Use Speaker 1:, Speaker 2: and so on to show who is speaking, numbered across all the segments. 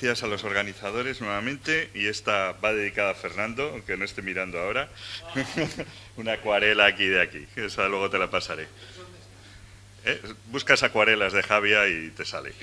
Speaker 1: gracias a los organizadores nuevamente, y esta va dedicada a Fernando, aunque no esté mirando ahora. Una acuarela aquí de aquí, esa luego te la pasaré. Buscas acuarelas de Javia y te sale.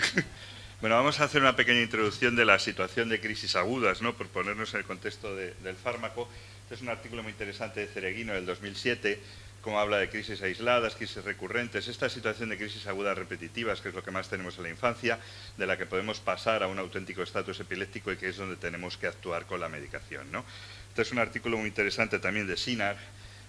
Speaker 1: Bueno, vamos a hacer una pequeña introducción de la situación de crisis agudas, ¿no? Por ponernos en el contexto del fármaco. Este es un artículo muy interesante de Cereguino del 2007, como habla de crisis aisladas, crisis recurrentes, esta situación de crisis agudas repetitivas, que es lo que más tenemos en la infancia, de la que podemos pasar a un auténtico estatus epiléptico y que es donde tenemos que actuar con la medicación, ¿no? Este es un artículo muy interesante también de Sinar,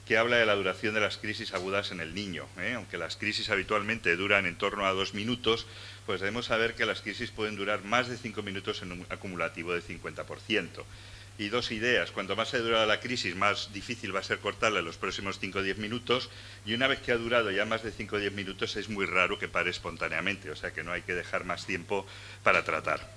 Speaker 1: que habla de la duración de las crisis agudas en el niño, ¿eh? Aunque las crisis habitualmente duran en torno a 2 minutos, pues debemos saber que las crisis pueden durar más de 5 minutos en un acumulativo de 50%. Y dos ideas: cuanto más se dura la crisis, más difícil va a ser cortarla en los próximos 5 o 10 minutos, y una vez que ha durado ya más de 5 o 10 minutos es muy raro que pare espontáneamente, o sea que no hay que dejar más tiempo para tratar.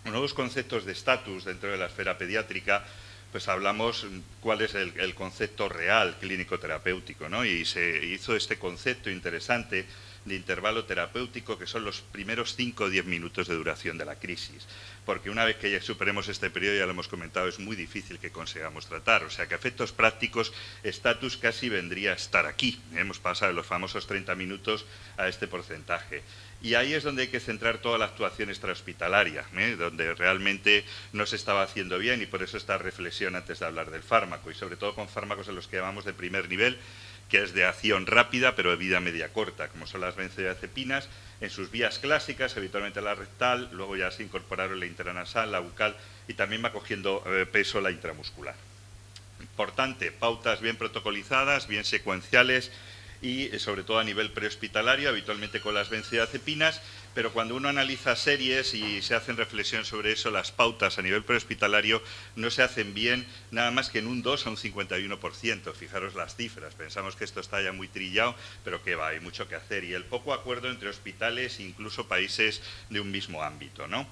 Speaker 1: Nuevos conceptos de estatus dentro de la esfera pediátrica, pues hablamos cuál es el concepto real clínico-terapéutico, ¿no? Y se hizo este concepto interesante de intervalo terapéutico, que son los primeros 5 o 10 minutos de duración de la crisis, porque una vez que ya superemos este periodo, ya lo hemos comentado, es muy difícil que consigamos tratar, o sea que a efectos prácticos, estatus casi vendría a estar aquí. Hemos pasado de los famosos 30 minutos a este porcentaje. Y ahí es donde hay que centrar toda la actuación extrahospitalaria, donde realmente no se estaba haciendo bien, y por eso esta reflexión antes de hablar del fármaco, y sobre todo con fármacos en los que llamamos de primer nivel, que es de acción rápida pero de vida media corta, como son las benzodiazepinas, en sus vías clásicas, habitualmente la rectal, luego ya se incorporaron la intranasal, la bucal, y también va cogiendo peso la intramuscular. Importante, pautas bien protocolizadas, bien secuenciales, y sobre todo a nivel prehospitalario, habitualmente con las benzodiazepinas, pero cuando uno analiza series y se hacen reflexión sobre eso, las pautas a nivel prehospitalario no se hacen bien nada más que en un 2 a un 51%, fijaros las cifras, pensamos que esto está ya muy trillado, pero que va, hay mucho que hacer, y el poco acuerdo entre hospitales e incluso países de un mismo ámbito, ¿no?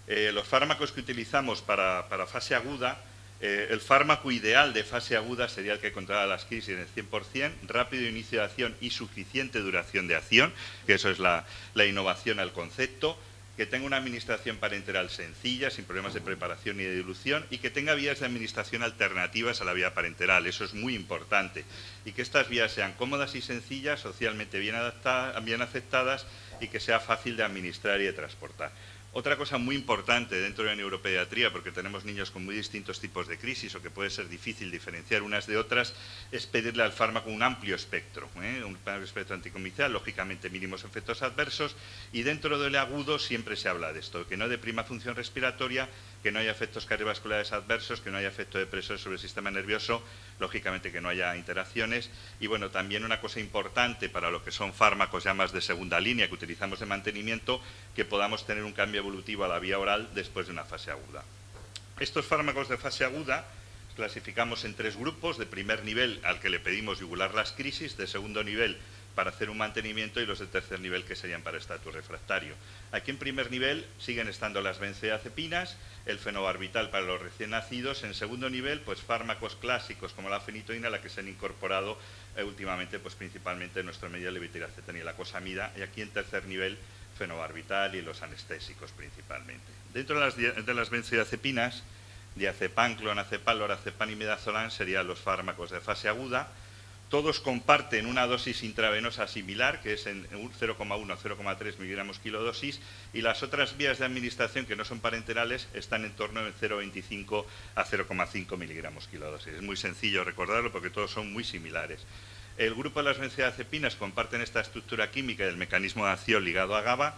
Speaker 1: Los fármacos que utilizamos para fase aguda, el fármaco ideal de fase aguda sería el que controla las crisis en el 100%, rápido inicio de acción y suficiente duración de acción, que eso es la innovación al concepto, que tenga una administración parenteral sencilla, sin problemas de preparación ni de dilución, y que tenga vías de administración alternativas a la vía parenteral, eso es muy importante, y que estas vías sean cómodas y sencillas, socialmente bien aceptadas, y que sea fácil de administrar y de transportar. Otra cosa muy importante dentro de la neuropediatría, porque tenemos niños con muy distintos tipos de crisis o que puede ser difícil diferenciar unas de otras, es pedirle al fármaco un amplio espectro, un amplio espectro anticomital, lógicamente mínimos efectos adversos, y dentro del agudo siempre se habla de esto, que no deprima función respiratoria, que no haya efectos cardiovasculares adversos, que no haya efecto depresor sobre el sistema nervioso, lógicamente que no haya interacciones, y bueno, también una cosa importante para lo que son fármacos ya más de segunda línea que utilizamos de mantenimiento, que podamos tener un cambio evolutivo a la vía oral después de una fase aguda. Estos fármacos de fase aguda clasificamos en 3 grupos: de primer nivel, al que le pedimos yugular las crisis; de segundo nivel, para hacer un mantenimiento; y los de tercer nivel, que serían para estatus refractario. Aquí en primer nivel siguen estando las benzodiazepinas, el fenobarbital para los recién nacidos. En segundo nivel, pues fármacos clásicos como la fenitoína, la que se han incorporado últimamente, pues principalmente en nuestro medio, levetiracetam y la cosamida. Y aquí en tercer nivel, fenobarbital y los anestésicos principalmente. Dentro de las benzodiazepinas, diazepam, clonazepam, lorazepam y midazolam serían los fármacos de fase aguda. Todos comparten una dosis intravenosa similar, que es en 0,1 a 0,3 miligramos kilodosis, y las otras vías de administración que no son parenterales están en torno de 0,25 a 0,5 miligramos kilodosis. Es muy sencillo recordarlo porque todos son muy similares. El grupo de las benzodiazepinas comparten esta estructura química y el mecanismo de acción ligado a GABA,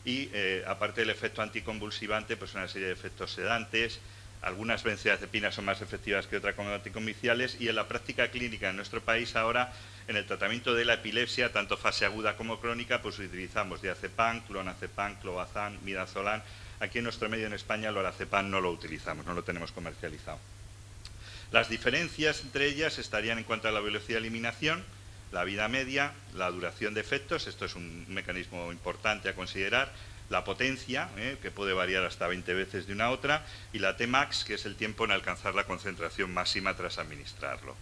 Speaker 1: y aparte del efecto anticonvulsivante, pues una serie de efectos sedantes. Algunas benzodiazepinas son más efectivas que otras como anticonvulsivales, y en la práctica clínica en nuestro país ahora, en el tratamiento de la epilepsia, tanto fase aguda como crónica, pues utilizamos diazepam, clonazepam, clobazam, midazolam. Aquí en nuestro medio en España, lorazepam no lo utilizamos, no lo tenemos comercializado. Las diferencias entre ellas estarían en cuanto a la velocidad de eliminación, la vida media, la duración de efectos, esto es un mecanismo importante a considerar, la potencia, que puede variar hasta 20 veces de una a otra, y la Tmax, que es el tiempo en alcanzar la concentración máxima tras administrarlo.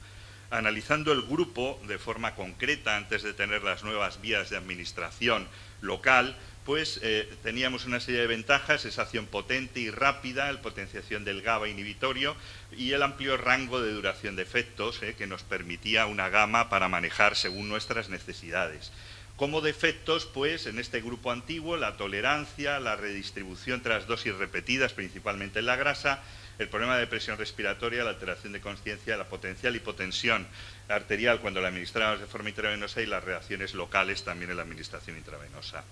Speaker 1: Analizando el grupo de forma concreta, antes de tener las nuevas vías de administración local, pues teníamos una serie de ventajas: esa acción potente y rápida, la potenciación del GABA inhibitorio y el amplio rango de duración de efectos que nos permitía una gama para manejar según nuestras necesidades. Como defectos, pues en este grupo antiguo, la tolerancia, la redistribución tras dosis repetidas, principalmente en la grasa, el problema de presión respiratoria, la alteración de conciencia, la potencial hipotensión arterial cuando la administramos de forma intravenosa y las reacciones locales también en la administración intravenosa.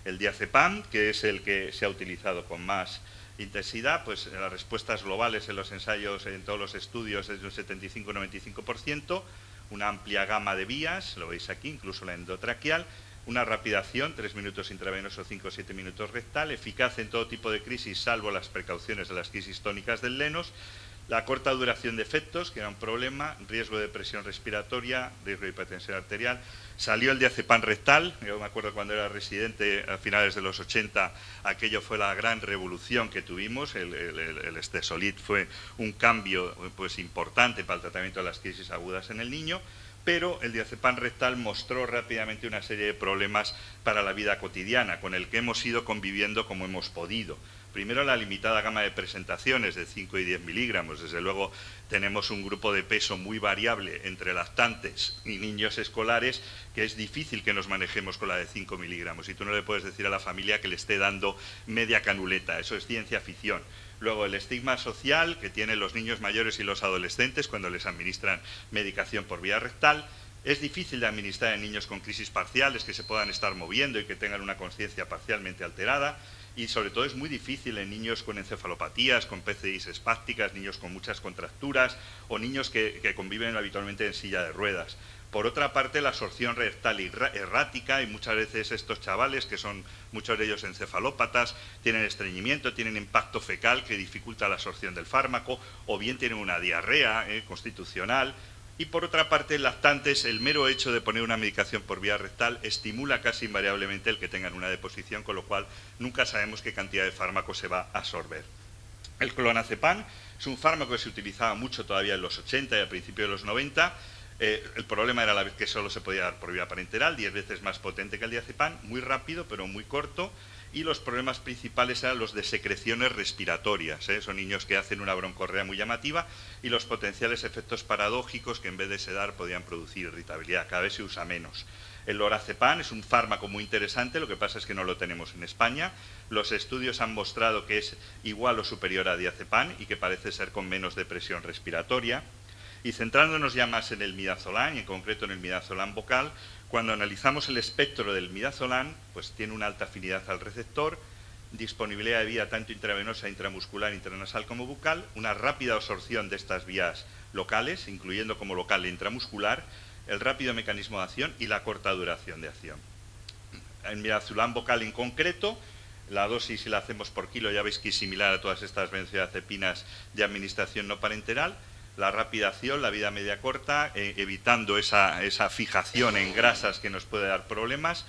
Speaker 1: El diazepam, que es el que se ha utilizado con más intensidad, pues las respuestas globales en los ensayos, en todos los estudios, es de un 75-95%, una amplia gama de vías, lo veis aquí, incluso la endotraqueal, una rápida acción, 3 minutos intravenoso, 5 o 7 minutos rectal, eficaz en todo tipo de crisis, salvo las precauciones de las crisis tónicas del Lennox, la corta duración de efectos, que era un problema, riesgo de presión respiratoria, riesgo de hipertensión arterial. Salió el diazepam rectal, yo me acuerdo cuando era residente a finales de los 80, aquello fue la gran revolución que tuvimos, el Estesolid fue un cambio pues importante para el tratamiento de las crisis agudas en el niño, pero el diazepam rectal mostró rápidamente una serie de problemas para la vida cotidiana, con el que hemos ido conviviendo como hemos podido. Primero, la limitada gama de presentaciones de 5 y 10 miligramos. Desde luego tenemos un grupo de peso muy variable entre lactantes y niños escolares, que es difícil que nos manejemos con la de 5 miligramos. Y tú no le puedes decir a la familia que le esté dando media canuleta. Eso es ciencia ficción. Luego, el estigma social que tienen los niños mayores y los adolescentes cuando les administran medicación por vía rectal. Es difícil de administrar en niños con crisis parciales, que se puedan estar moviendo y que tengan una conciencia parcialmente alterada. Y sobre todo es muy difícil en niños con encefalopatías, con PCIs espásticas, niños con muchas contracturas o niños que conviven habitualmente en silla de ruedas. Por otra parte, la absorción rectal errática, y muchas veces estos chavales, que son muchos de ellos encefalópatas, tienen estreñimiento, tienen impacto fecal que dificulta la absorción del fármaco, o bien tienen una diarrea constitucional. Y por otra parte, en lactantes, el mero hecho de poner una medicación por vía rectal estimula casi invariablemente el que tengan una deposición, con lo cual nunca sabemos qué cantidad de fármaco se va a absorber. El clonazepam es un fármaco que se utilizaba mucho todavía en los 80 y a principios de los 90. El problema era la vez que solo se podía dar por vía parenteral, 10 veces más potente que el diazepam, muy rápido pero muy corto. Y los problemas principales eran los de secreciones respiratorias, son niños que hacen una broncorrea muy llamativa, y los potenciales efectos paradójicos que en vez de sedar podían producir irritabilidad. Cada vez se usa menos. El lorazepam es un fármaco muy interesante, lo que pasa es que no lo tenemos en España. Los estudios han mostrado que es igual o superior a diazepam y que parece ser con menos depresión respiratoria. Y centrándonos ya más en el midazolam, y en concreto en el midazolam vocal, cuando analizamos el espectro del midazolam, pues tiene una alta afinidad al receptor, disponibilidad de vía tanto intravenosa, intramuscular, intranasal como bucal, una rápida absorción de estas vías locales, incluyendo como local e intramuscular, el rápido mecanismo de acción y la corta duración de acción. El midazolam vocal en concreto, la dosis, si la hacemos por kilo, ya veis que es similar a todas estas benzodiazepinas de administración no parenteral. La rápida acción, la vida media corta, evitando esa fijación en grasas que nos puede dar problemas.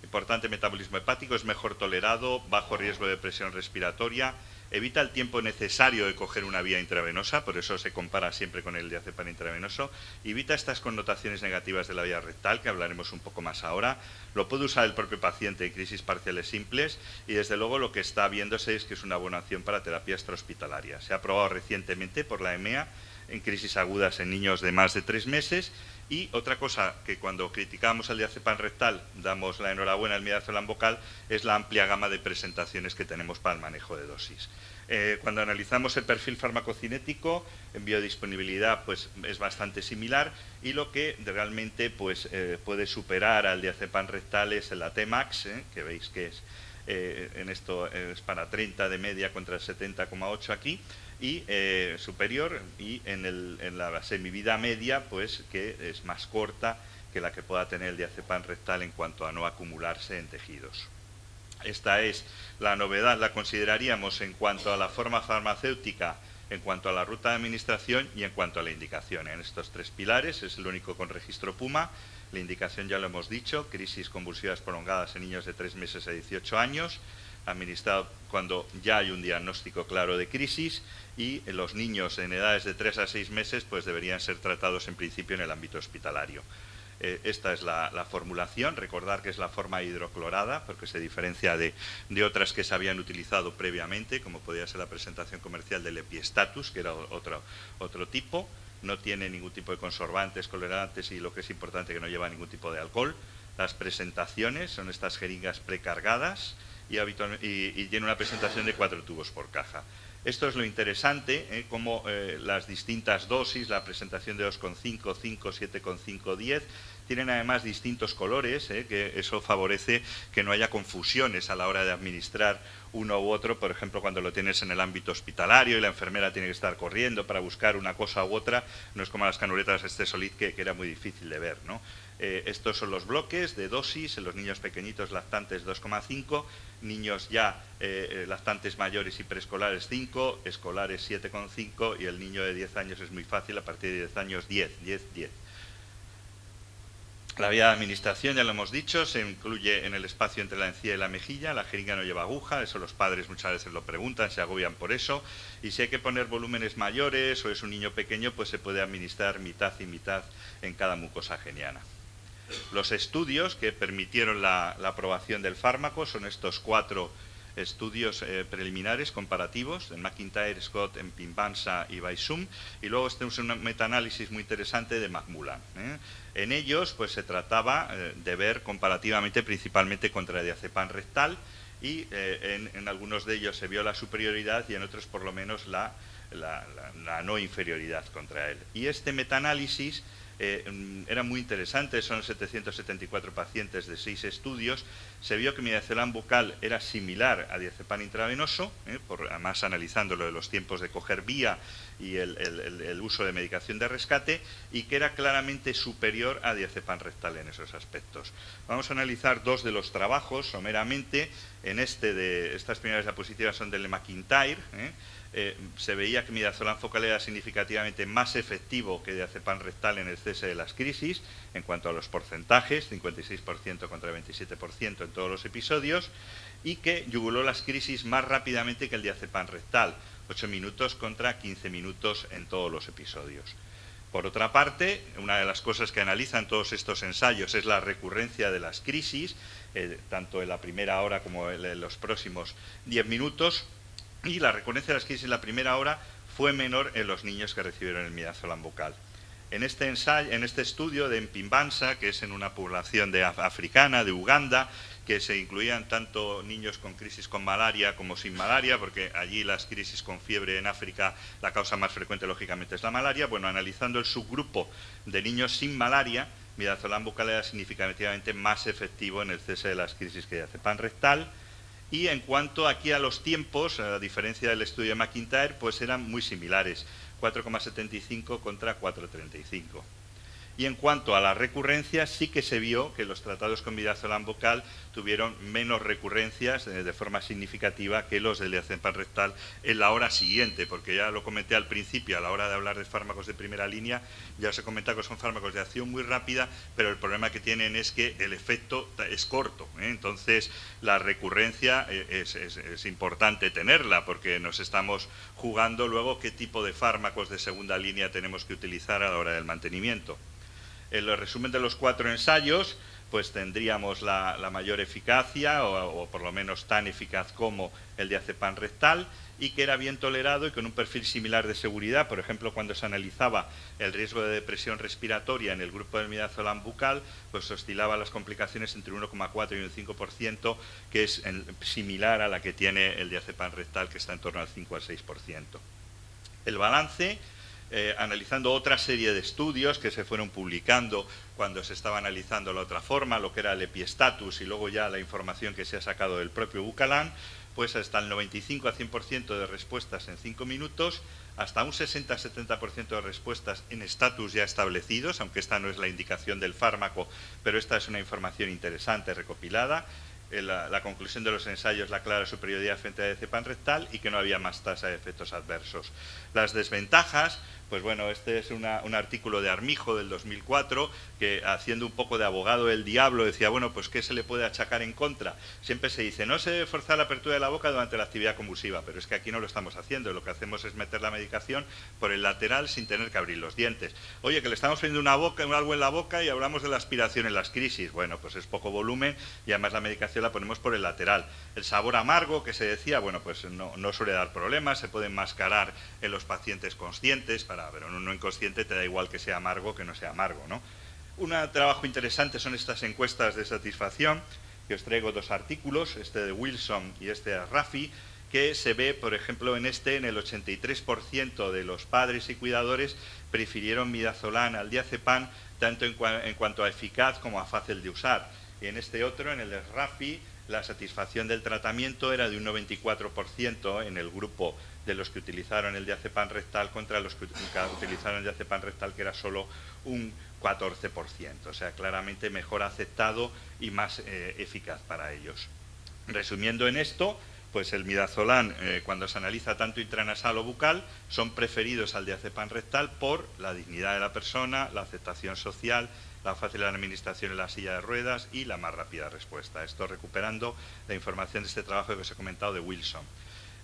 Speaker 1: Importante metabolismo hepático, es mejor tolerado, bajo riesgo de presión respiratoria, evita el tiempo necesario de coger una vía intravenosa, por eso se compara siempre con el diazepam intravenoso, evita estas connotaciones negativas de la vía rectal, que hablaremos un poco más ahora, lo puede usar el propio paciente en crisis parciales simples, y desde luego lo que está viéndose es que es una buena opción para terapia extrahospitalaria. Se ha aprobado recientemente por la EMEA en crisis agudas en niños de más de 3 meses. Y otra cosa que cuando criticamos al diazepam rectal damos la enhorabuena al midazolam vocal es la amplia gama de presentaciones que tenemos para el manejo de dosis. Cuando analizamos el perfil farmacocinético, en biodisponibilidad pues es bastante similar, y lo que realmente pues puede superar al diazepam rectal es el AT-Max, que veis que es en esto es para 30 de media contra el 70,8 aquí, y superior, y en la semivida media pues que es más corta que la que pueda tener el diazepam rectal en cuanto a no acumularse en tejidos. Esta es la novedad, la consideraríamos en cuanto a la forma farmacéutica, en cuanto a la ruta de administración y en cuanto a la indicación. En estos 3 pilares es el único con registro PUMA. La indicación ya lo hemos dicho, crisis convulsivas prolongadas en niños de 3 meses a 18 años. administrado cuando ya hay un diagnóstico claro de crisis, y los niños en edades de 3 a 6 meses pues deberían ser tratados en principio en el ámbito hospitalario. Esta es la formulación. Recordar que es la forma hidroclorada, porque se diferencia de otras que se habían utilizado previamente, como podría ser la presentación comercial del Epistatus, que era otro tipo. No tiene ningún tipo de conservantes, colorantes, y lo que es importante, que no lleva ningún tipo de alcohol. Las presentaciones son estas jeringas precargadas y tiene una presentación de 4 tubos por caja. Esto es lo interesante, cómo las distintas dosis, la presentación de 2,5, 5, 7,5, 10, tienen además distintos colores, que eso favorece que no haya confusiones a la hora de administrar uno u otro. Por ejemplo, cuando lo tienes en el ámbito hospitalario y la enfermera tiene que estar corriendo para buscar una cosa u otra, no es como las canuletas Stesolid, que era muy difícil de ver, ¿no? Estos son los bloques de dosis. En los niños pequeñitos lactantes 2,5, niños ya lactantes mayores y preescolares 5, escolares 7,5, y el niño de 10 años es muy fácil, a partir de 10 años 10. La vía de administración, ya lo hemos dicho, se incluye en el espacio entre la encía y la mejilla. La jeringa no lleva aguja, eso los padres muchas veces lo preguntan, se agobian por eso. Y si hay que poner volúmenes mayores o es un niño pequeño, pues se puede administrar mitad y mitad en cada mucosa geniana. Los estudios que permitieron la aprobación del fármaco son estos 4 estudios preliminares comparativos, en McIntyre, Scott, en Pimbansa y Baisum, y luego tenemos un metaanálisis muy interesante de Macmullan. En ellos pues se trataba de ver comparativamente, principalmente contra el diazepam rectal, y en algunos de ellos se vio la superioridad y en otros por lo menos la no inferioridad contra él. Y este metaanálisis era muy interesante. Son 774 pacientes de 6 estudios. Se vio que midazolam bucal era similar a diazepam intravenoso, además analizándolo de los tiempos de coger vía y el uso de medicación de rescate, y que era claramente superior a diazepam rectal en esos aspectos. Vamos a analizar 2 de los trabajos someramente. En estas primeras diapositivas son del McIntyre. Se veía que midazolam focal era significativamente más efectivo que diazepam rectal en el cese de las crisis en cuanto a los porcentajes, 56% contra 27% en todos los episodios, y que yuguló las crisis más rápidamente que el diazepam rectal, 8 minutos contra 15 minutos en todos los episodios. Por otra parte, una de las cosas que analizan todos estos ensayos es la recurrencia de las crisis, tanto en la primera hora como en los próximos 10 minutos, y la recurrencia de las crisis en la primera hora fue menor en los niños que recibieron el midazolam bucal. En este estudio de Mpimbansa, que es en una población africana, de Uganda, que se incluían tanto niños con crisis con malaria como sin malaria, porque allí las crisis con fiebre en África, la causa más frecuente lógicamente es la malaria. Bueno, analizando el subgrupo de niños sin malaria, midazolam bucal era significativamente más efectivo en el cese de las crisis que diazepam rectal. Y en cuanto aquí a los tiempos, a diferencia del estudio de McIntyre, pues eran muy similares, 4,75 contra 4,35. Y en cuanto a la recurrencia, sí que se vio que los tratados con midazolam bucal tuvieron menos recurrencias de forma significativa que los del diazepam rectal en la hora siguiente, porque ya lo comenté al principio, a la hora de hablar de fármacos de primera línea, ya os he comentado que son fármacos de acción muy rápida, pero el problema que tienen es que el efecto es corto, entonces la recurrencia es importante tenerla, porque nos estamos jugando luego qué tipo de fármacos de segunda línea tenemos que utilizar a la hora del mantenimiento. En el resumen de los 4 ensayos, pues tendríamos la mayor eficacia, o por lo menos tan eficaz como el diazepam rectal, y que era bien tolerado y con un perfil similar de seguridad. Por ejemplo, cuando se analizaba el riesgo de depresión respiratoria en el grupo del midazolam bucal, pues oscilaba las complicaciones entre un 1,4 y un 5%, que es similar a la que tiene el diazepam rectal, que está en torno al 5 al 6%. El balance, analizando otra serie de estudios que se fueron publicando cuando se estaba analizando la otra forma, lo que era el Epistatus, y luego ya la información que se ha sacado del propio Bucalan, pues hasta el 95 a 100% de respuestas en 5 minutos, hasta un 60-70% de respuestas en estatus ya establecidos, aunque esta no es la indicación del fármaco, pero esta es una información interesante recopilada. La conclusión de los ensayos, la clara superioridad frente a diazepam rectal, y que no había más tasa de efectos adversos. Las desventajas, Pues bueno, este es un artículo de Armijo del 2004 que, haciendo un poco de abogado del diablo, decía, bueno, pues ¿qué se le puede achacar en contra? Siempre se dice, no se debe forzar la apertura de la boca durante la actividad convulsiva, pero es que aquí no lo estamos haciendo, lo que hacemos es meter la medicación por el lateral sin tener que abrir los dientes. Oye, que le estamos poniendo algo en la boca y hablamos de la aspiración en las crisis. Bueno, pues es poco volumen y además la medicación la ponemos por el lateral. El sabor amargo que se decía, bueno, pues no suele dar problemas, se puede enmascarar en los pacientes conscientes, pero en un no inconsciente te da igual que sea amargo que no sea amargo, ¿no? Un trabajo interesante son estas encuestas de satisfacción, que os traigo dos artículos, este de Wilson y este de Raffi, que se ve, por ejemplo, en el 83% de los padres y cuidadores prefirieron midazolam al diazepam, tanto en cuanto a eficaz como a fácil de usar. Y en este otro, en el de Raffi, la satisfacción del tratamiento era de un 94% en el grupo de los que utilizaron el diazepam rectal contra los que utilizaron el diazepam rectal, que era solo un 14%. O sea, claramente mejor aceptado y más eficaz para ellos. Resumiendo en esto, pues el midazolam, cuando se analiza tanto intranasal o bucal, son preferidos al diazepam rectal por la dignidad de la persona, la aceptación social, la fácil administración en la silla de ruedas y la más rápida respuesta. Esto recuperando la información de este trabajo que os he comentado de Wilson.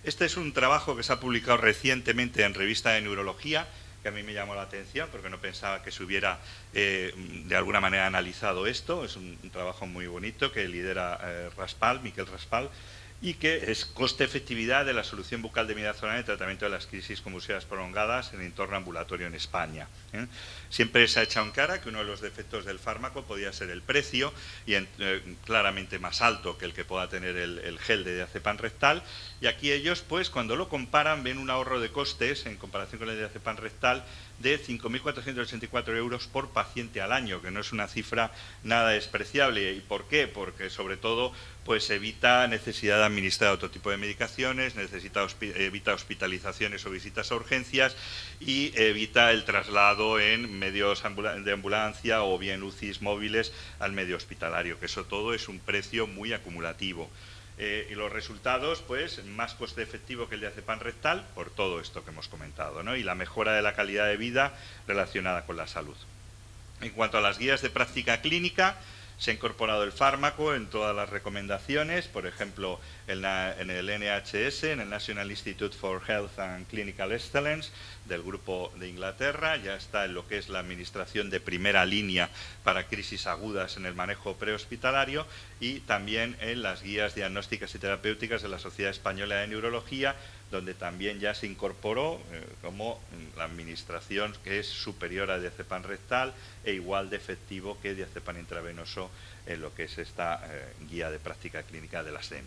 Speaker 1: Este es un trabajo que se ha publicado recientemente en Revista de Neurología, que a mí me llamó la atención porque no pensaba que se hubiera de alguna manera analizado esto. Es un trabajo muy bonito que lidera Miquel Raspal, y que es coste-efectividad de la solución bucal de midazolam en el tratamiento de las crisis convulsivas prolongadas en el entorno ambulatorio en España. Siempre se ha echado en cara que uno de los defectos del fármaco podía ser el precio, y claramente más alto que el que pueda tener el gel de diazepam rectal, y aquí ellos, pues, cuando lo comparan, ven un ahorro de costes en comparación con el diazepam rectal de 5.484 euros por paciente al año, que no es una cifra nada despreciable. ¿Y por qué? Porque sobre todo pues evita necesidad de administrar otro tipo de medicaciones, evita hospitalizaciones o visitas a urgencias, y evita el traslado en medios de ambulancia o bien UCIs móviles al medio hospitalario, que eso todo es un precio muy acumulativo. Y los resultados, pues, más coste efectivo que el diazepam rectal por todo esto que hemos comentado, ¿no? Y la mejora de la calidad de vida relacionada con la salud. En cuanto a las guías de práctica clínica, se ha incorporado el fármaco en todas las recomendaciones, por ejemplo, en el NHS, en el National Institute for Health and Clinical Excellence del Grupo de Inglaterra, ya está en lo que es la administración de primera línea para crisis agudas en el manejo prehospitalario, y también en las guías diagnósticas y terapéuticas de la Sociedad Española de Neurología, donde también ya se incorporó como la administración que es superior a diazepam rectal e igual de efectivo que diazepam intravenoso en lo que es esta guía de práctica clínica de la SEM.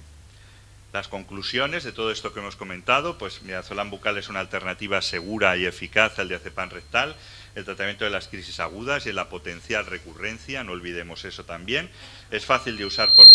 Speaker 1: Las conclusiones de todo esto que hemos comentado, pues midazolam bucal es una alternativa segura y eficaz al diazepam rectal, el tratamiento de las crisis agudas y en la potencial recurrencia, no olvidemos eso también. Es fácil de usar por